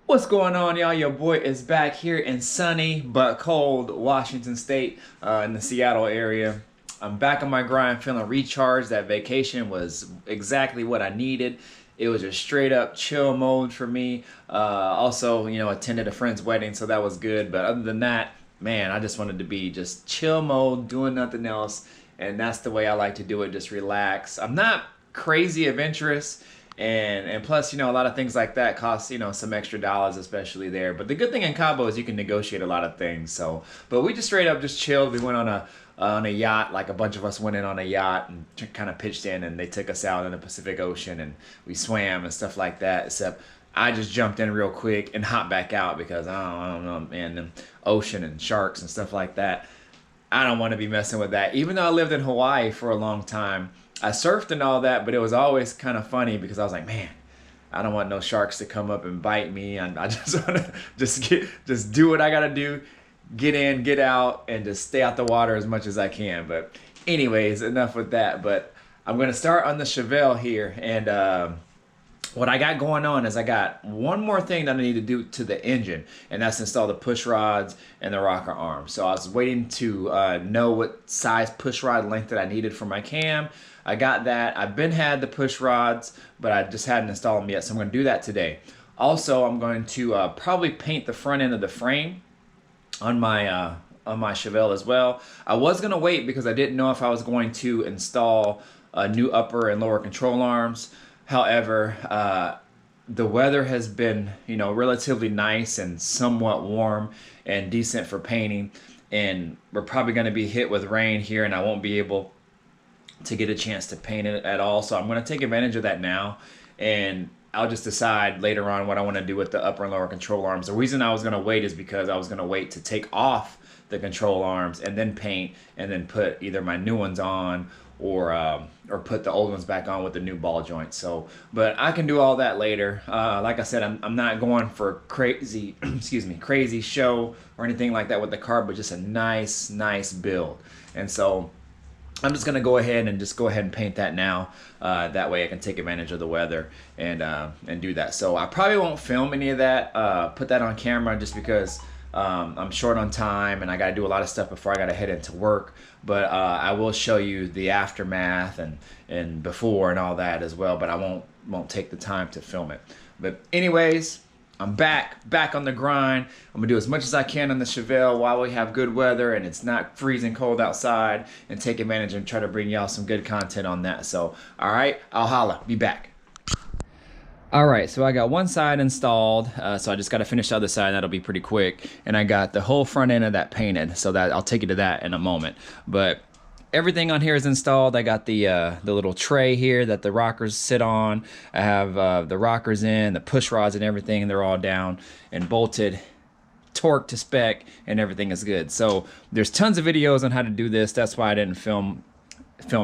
What's going on, y'all? Your boy is back here in sunny but cold Washington State, in the Seattle area. I'm back on my grind, feeling recharged. That vacation was exactly what I needed. It was just straight up chill mode for me. Also, attended a friend's wedding, so that was good. But other than that, man, I just wanted to be just chill mode, doing nothing else. And that's the way I like to do it, just relax. I'm not crazy adventurous. And plus, a lot of things like that cost, some extra dollars, especially there. But the good thing in Cabo is you can negotiate a lot of things. So, but we just straight up just chilled. We went on a yacht, like a bunch of us went in on a yacht and kind of pitched in, and they took us out in the Pacific Ocean, and we swam and stuff like that. Except I just jumped in real quick and hopped back out because I don't know, man, the ocean and sharks and stuff like that. I don't want to be messing with that. Even though I lived in Hawaii for a long time, I surfed and all that, but it was always kind of funny because I was like, man, I don't want no sharks to come up and bite me. I just want to just do what I gotta do, get in, get out, and just stay out the water as much as I can. But anyways, enough with that. But I'm gonna start on the Chevelle here, and what I got going on is I got one more thing that I need to do to the engine, and that's install the push rods and the rocker arm. So I was waiting to know what size push rod length that I needed for my cam. I got that. I've been had the push rods, but I just hadn't installed them yet, so I'm going to do that today. Also, I'm going to probably paint the front end of the frame on my Chevelle as well. I was going to wait because I didn't know if I was going to install new upper and lower control arms. However, the weather has been, relatively nice and somewhat warm and decent for painting. And we're probably going to be hit with rain here, and I won't be able to get a chance to paint it at all. So I'm going to take advantage of that now. And I'll just decide later on what I want to do with the upper and lower control arms. The reason I was going to wait is because I was going to wait to take off the control arms and then paint and then put either my new ones on or put the old ones back on with the new ball joints. So, but I can do all that later. Like I said, I'm not going for crazy, crazy show or anything like that with the car, but just a nice build. And so I'm just gonna go ahead and paint that now. That way I can take advantage of the weather and do that. So I probably won't film any of that, put that on camera just because I'm short on time and I gotta do a lot of stuff before I gotta head into work. But I will show you the aftermath and before and all that as well. But I won't take the time to film it. But anyways, I'm back on the grind. I'm gonna do as much as I can on the Chevelle while we have good weather and it's not freezing cold outside, and take advantage and try to bring y'all some good content on that. So, all right, I'll holla, be back. All right, so I got one side installed, so I just got to finish the other side, and that'll be pretty quick. And I got the whole front end of that painted, so that I'll take you to that in a moment. But everything on here is installed. I got the little tray here that the rockers sit on. I have the rockers in, the push rods and everything, and they're all down and bolted, torqued to spec, and everything is good. So there's tons of videos on how to do this. That's why I didn't film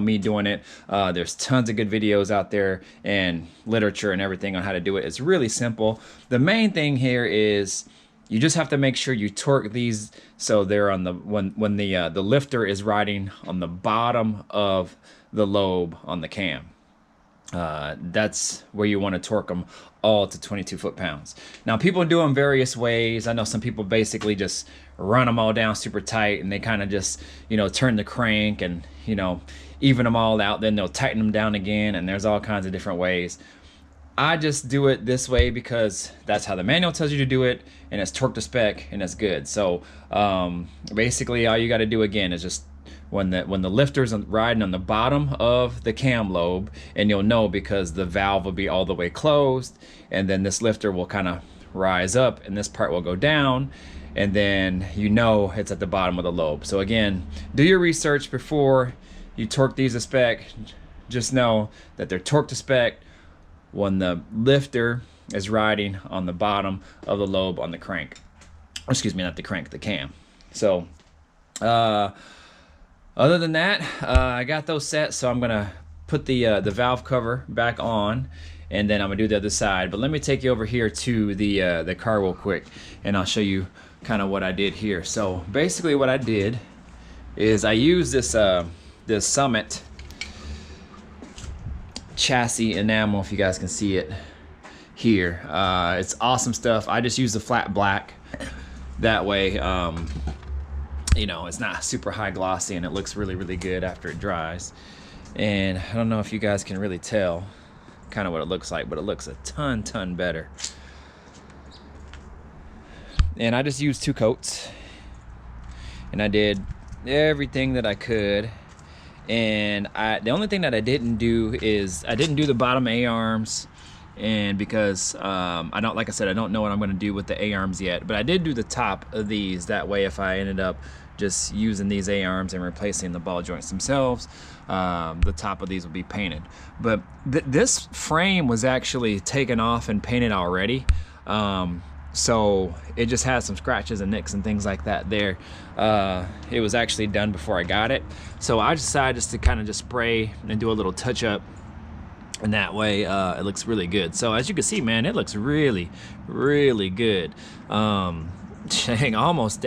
me doing it. There's tons of good videos out there and literature and everything on how to do it. It's really simple. The main thing here is you just have to make sure you torque these so they're on the when the lifter is riding on the bottom of the lobe on the cam. That's where you want to torque them all to 22 foot-pounds. Now, people do them various ways. I know some people basically just run them all down super tight, and they kind of just, turn the crank and, even them all out. Then they'll tighten them down again, and there's all kinds of different ways. I just do it this way because that's how the manual tells you to do it, and it's torque to spec, and it's good. So basically, all you got to do again is just when the lifter's riding on the bottom of the cam lobe, and you'll know because the valve will be all the way closed, and then this lifter will kind of rise up, and this part will go down, and then it's at the bottom of the lobe. So again, do your research before you torque these to spec. Just know that they're torqued to spec when the lifter is riding on the bottom of the lobe on the crank. Excuse me, not the crank, the cam. So other than that, I got those set, so I'm gonna put the valve cover back on, and then I'm gonna do the other side. But let me take you over here to the car real quick, and I'll show you kind of what I did here. So basically, what I did is I used this Summit chassis enamel, if you guys can see it here. It's awesome stuff. I just use the flat black. That way, you know, it's not super high glossy and it looks really, really good after it dries. And I don't know if you guys can really tell kind of what it looks like, but it looks a ton better. And I just used 2 coats, and I did everything that I could. And the only thing that I didn't do is I didn't do the bottom A-arms, and because I don't, like I said, I don't know what I'm going to do with the A-arms yet, but I did do the top of these. That way, if I ended up just using these A-arms and replacing the ball joints themselves, the top of these will be painted. But this frame was actually taken off and painted already. So it just has some scratches and nicks and things like that there. It was actually done before I got it. So I decided just to kind of just spray and do a little touch up, and that way it looks really good. So as you can see, man, it looks really, really good. Almost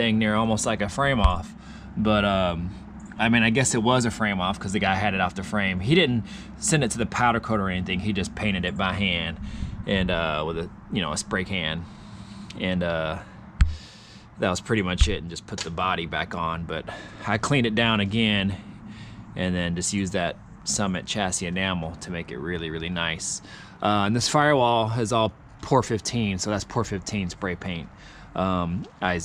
like a frame off. But I mean, I guess it was a frame off because the guy had it off the frame. He didn't send it to the powder coat or anything. He just painted it by hand and with a, you know, a spray can. And that was pretty much it, and just put the body back on. But I cleaned it down again and then just used that Summit chassis enamel to make it really, really nice. And this firewall is all Pour 15, so that's Pour 15 spray paint. I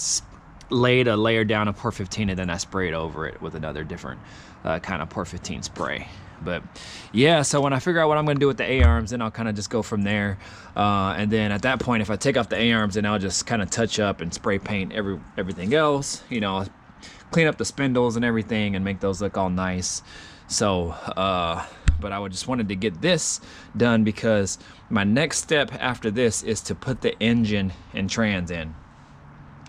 laid a layer down of Pour 15 and then I sprayed over it with another different kind of Pour 15 spray. But yeah, so when I figure out what I'm going to do with the A-arms, then I'll kind of just go from there. And then at that point, if I take off the A-arms, then I'll just kind of touch up and spray paint everything else, you know, clean up the spindles and everything and make those look all nice. So, but I just wanted to get this done because my next step after this is to put the engine and trans in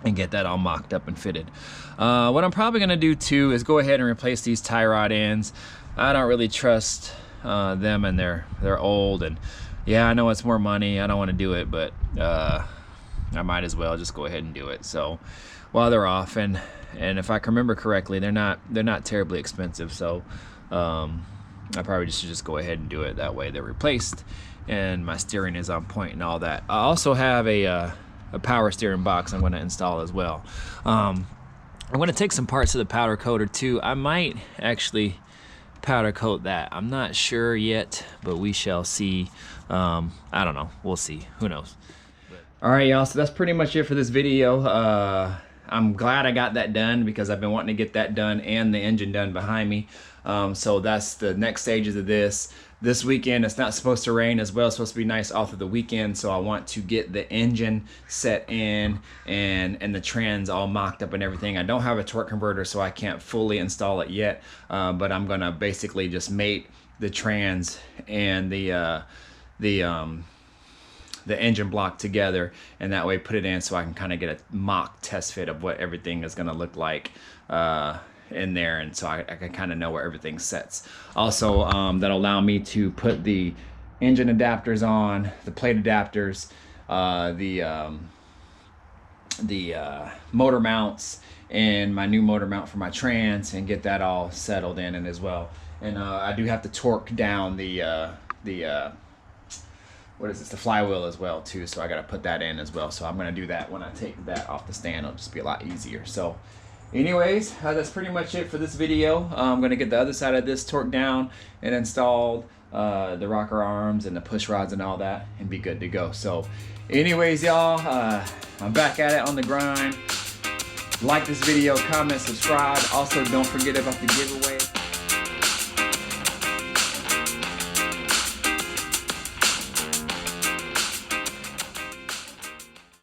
and get that all mocked up and fitted. What I'm probably going to do too is go ahead and replace these tie rod ends. I don't really trust them, and they're old, and yeah, I know it's more money. I don't want to do it, but I might as well just go ahead and do it. So while they're off, and if I can remember correctly, they're not terribly expensive. So I probably should just go ahead and do it. That way they're replaced, and my steering is on point and all that. I also have a power steering box I'm going to install as well. I'm going to take some parts of the powder coater too. I might actually powder coat that. I'm not sure yet, but we shall see. I don't know. We'll see. Who knows? All right, y'all. So that's pretty much it for this video. I'm glad I got that done because I've been wanting to get that done and the engine done behind me. So that's the next stages of this. This weekend, it's not supposed to rain as well. It's supposed to be nice all through the weekend. So I want to get the engine set in and the trans all mocked up and everything. I don't have a torque converter, so I can't fully install it yet. But I'm gonna basically just mate the trans and the engine block together, and that way put it in so I can kind of get a mock test fit of what everything is gonna look like in there, and so I can kind of know where everything sets. Also, that'll allow me to put the engine adapters on, the plate adapters, the motor mounts, and my new motor mount for my trans, and get that all settled in and as well. And I do have to torque down the what is this, the flywheel as well too, so I got to put that in as well. So I'm going to do that when I take that off the stand. It'll just be a lot easier. So anyways, that's pretty much it for this video. I'm going to get the other side of this torqued down and installed, the rocker arms and the push rods and all that, and be good to go. So anyways, y'all, I'm back at it on the grind. Like this video, comment, subscribe. Also, don't forget about the giveaway.